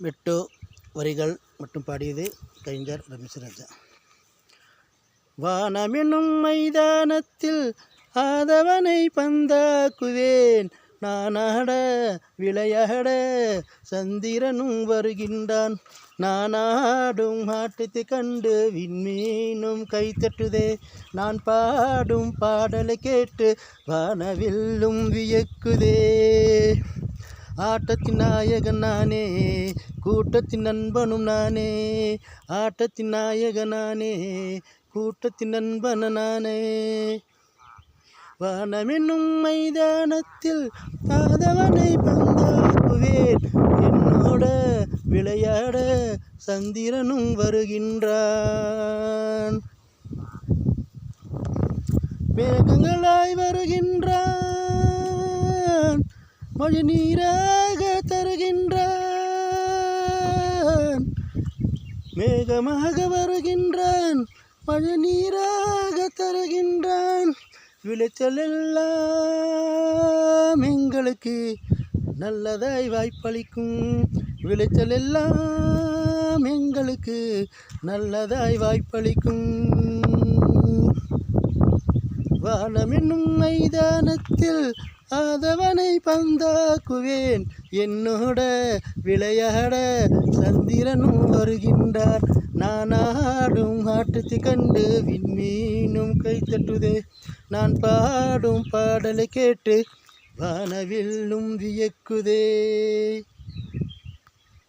மெட்டு வரிகள் மட்டும் பாடியது கவிஞர் ரமேஷ் ராஜா. வானமெனும் மைதானத்தில் ஆதவனை பந்தாக்குவேன், நானாட விளையாட சந்திரனும் வருகின்றான். நானாடும் ஆட்டத்தை கண்டு விண்மீனும் கைத்தட்டுதே, நான் பாடும் பாடலை கேட்டு வானவில்லும் வியக்குதே. ஆட்டத்தின் நாயகன் நானே, கூட்டத்தின் நண்பனும் நானே. ஆட்டத்தின் நாயகன் நானே, கூட்டத்தின் நண்பன் நானே. வானமென்னும் மைதானத்தில் ஆதவனை பந்தாக்குவேன், என்னோட விளையாட சந்திரனும் வருகின்றான். மேகங்களாய் வருகின்றான், மழை நீராக தருகின்றான். மேகமாக வருகின்றான், மழை நீராக தருகின்றான். விளைச்சல் எல்லாம் எங்களுக்கு நல்லதாய் வாய்ப்பளிக்கும், விளைச்சல் எல்லாம் எங்களுக்கு நல்லதாய் வாய்ப்பளிக்கும். வானமென்னும் மைதானத்தில் ஆதவனை பந்தாக்குவேன், என்னோட விளையாட சந்திரனும் வருகின்றார். நான் ஆடும் ஆட்டத்தை கண்டு விண்மீனும் கைத்தட்டுதே, நான் பாடும் பாடலை கேட்டு வானவில்லும் வியக்குதே.